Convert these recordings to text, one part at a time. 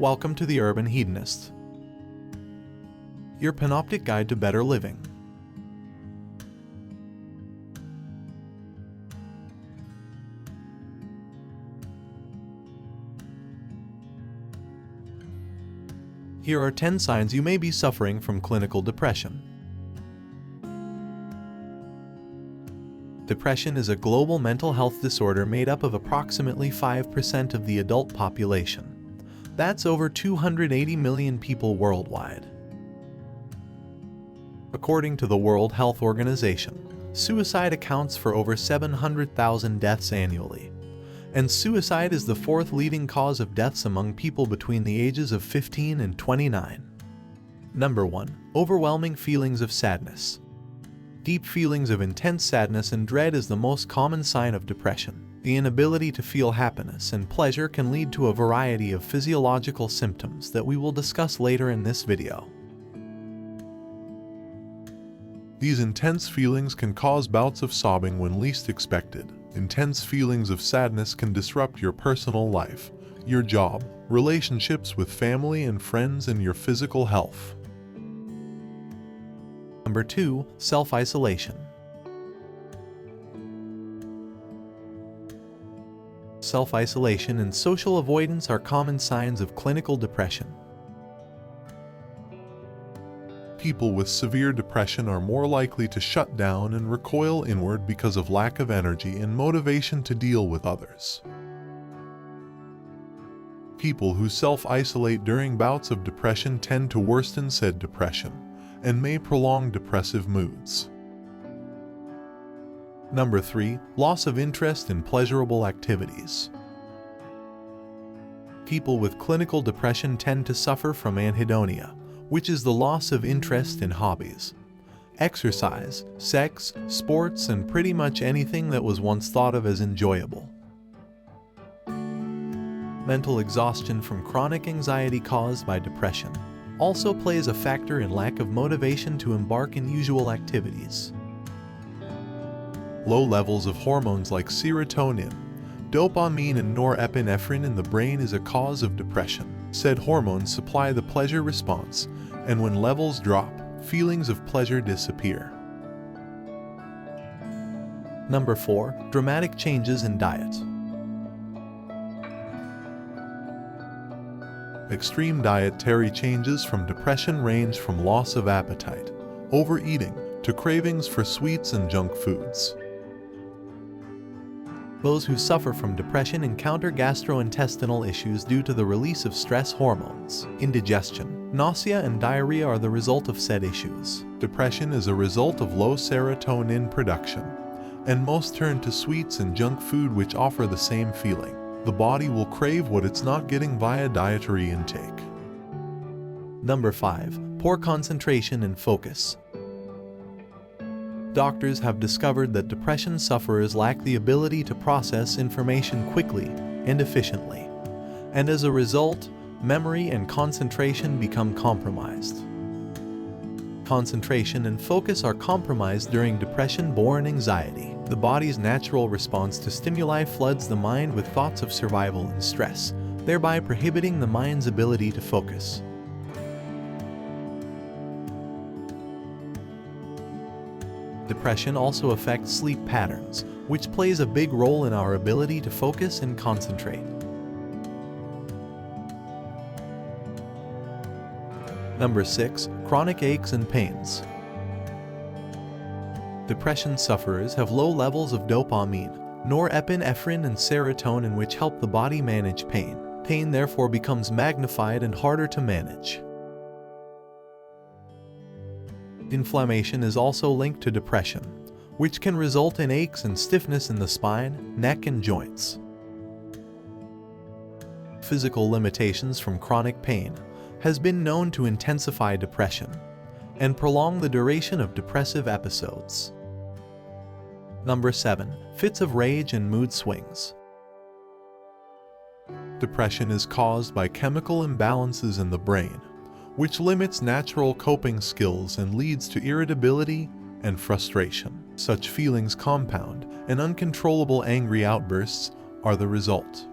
Welcome to the Urban Hedonist, your panoptic guide to better living. Here are 10 signs you may be suffering from clinical depression. Depression is a global mental health disorder made up of approximately 5% of the adult population. That's over 280 million people worldwide. According to the World Health Organization, suicide accounts for over 700,000 deaths annually, and suicide is the fourth leading cause of deaths among people between the ages of 15 and 29. Number 1. Overwhelming feelings of sadness. Deep feelings of intense sadness and dread is the most common sign of depression. The inability to feel happiness and pleasure can lead to a variety of physiological symptoms that we will discuss later in this video. These intense feelings can cause bouts of sobbing when least expected. Intense feelings of sadness can disrupt your personal life, your job, relationships with family and friends, and your physical health. Number 2. Self-isolation. Self-isolation and social avoidance are common signs of clinical depression. People with severe depression are more likely to shut down and recoil inward because of lack of energy and motivation to deal with others. People who self-isolate during bouts of depression tend to worsen said depression and may prolong depressive moods. Number 3. Loss of interest in pleasurable activities. People with clinical depression tend to suffer from anhedonia, which is the loss of interest in hobbies, exercise, sex, sports, and pretty much anything that was once thought of as enjoyable. Mental exhaustion from chronic anxiety caused by depression also plays a factor in lack of motivation to embark in usual activities. Low levels of hormones like serotonin, dopamine, and norepinephrine in the brain is a cause of depression. Said hormones supply the pleasure response, and when levels drop, feelings of pleasure disappear. Number 4. Dramatic changes in diet. Extreme dietary changes from depression range from loss of appetite, overeating, to cravings for sweets and junk foods. Those who suffer from depression encounter gastrointestinal issues due to the release of stress hormones. Indigestion, nausea, and diarrhea are the result of said issues. Depression is a result of low serotonin production, and most turn to sweets and junk food, which offer the same feeling. The body will crave what it's not getting via dietary intake. Number 5. Poor concentration and focus. Doctors have discovered that depression sufferers lack the ability to process information quickly and efficiently, and as a result, memory and concentration become compromised. Concentration and focus are compromised during depression-borne anxiety. The body's natural response to stimuli floods the mind with thoughts of survival and stress, thereby prohibiting the mind's ability to focus. Depression also affects sleep patterns, which plays a big role in our ability to focus and concentrate. Number 6. Chronic aches and pains. Depression sufferers have low levels of dopamine, norepinephrine, and serotonin, which help the body manage pain. Pain therefore becomes magnified and harder to manage. Inflammation is also linked to depression, which can result in aches and stiffness in the spine, neck, and joints. Physical limitations from chronic pain has been known to intensify depression and prolong the duration of depressive episodes. Number 7. Fits of rage and mood swings. Depression is caused by chemical imbalances in the brain, which limits natural coping skills and leads to irritability and frustration. Such feelings compound, and uncontrollable angry outbursts are the result.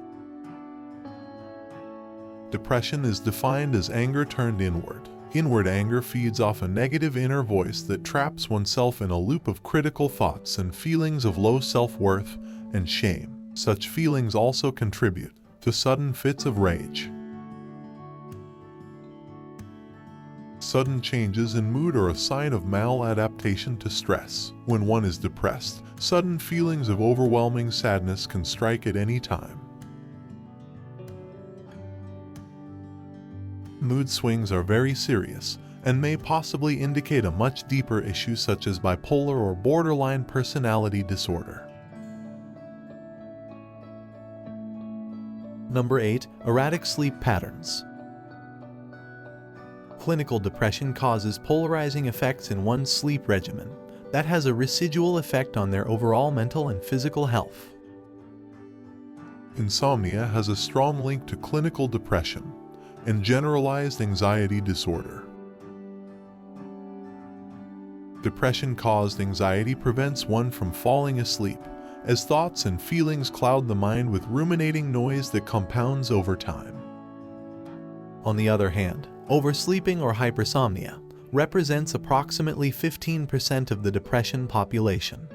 Depression is defined as anger turned inward. Inward anger feeds off a negative inner voice that traps oneself in a loop of critical thoughts and feelings of low self-worth and shame. Such feelings also contribute to sudden fits of rage. Sudden changes in mood are a sign of maladaptation to stress. When one is depressed, sudden feelings of overwhelming sadness can strike at any time. Mood swings are very serious and may possibly indicate a much deeper issue such as bipolar or borderline personality disorder. Number 8. Erratic sleep patterns. Clinical depression causes polarizing effects in one's sleep regimen that has a residual effect on their overall mental and physical health. Insomnia has a strong link to clinical depression and generalized anxiety disorder. Depression-caused anxiety prevents one from falling asleep, as thoughts and feelings cloud the mind with ruminating noise that compounds over time. On the other hand, oversleeping or hypersomnia represents approximately 15% of the depression population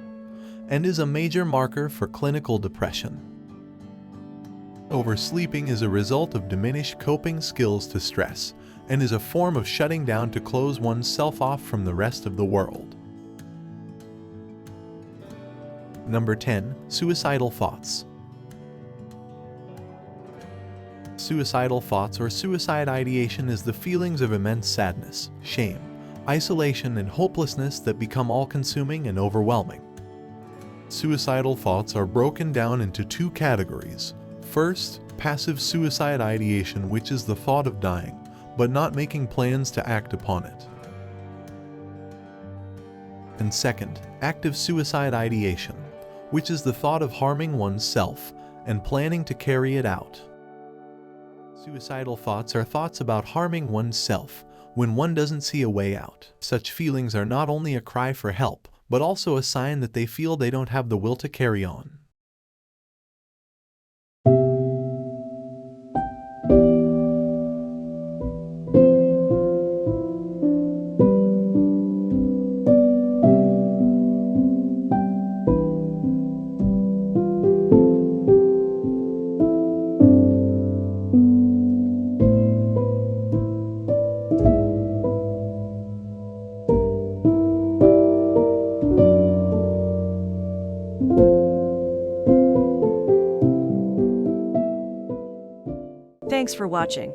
and is a major marker for clinical depression. Oversleeping is a result of diminished coping skills to stress and is a form of shutting down to close oneself off from the rest of the world. Number 10. Suicidal thoughts. Suicidal thoughts or suicide ideation is the feelings of immense sadness, shame, isolation, and hopelessness that become all-consuming and overwhelming. Suicidal thoughts are broken down into two categories. First, passive suicide ideation, which is the thought of dying, but not making plans to act upon it. And second, active suicide ideation, which is the thought of harming oneself and planning to carry it out. Suicidal thoughts are thoughts about harming oneself when one doesn't see a way out. Such feelings are not only a cry for help, but also a sign that they feel they don't have the will to carry on. Thanks for watching.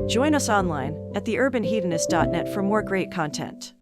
Join us online at theurbanhedonist.net for more great content.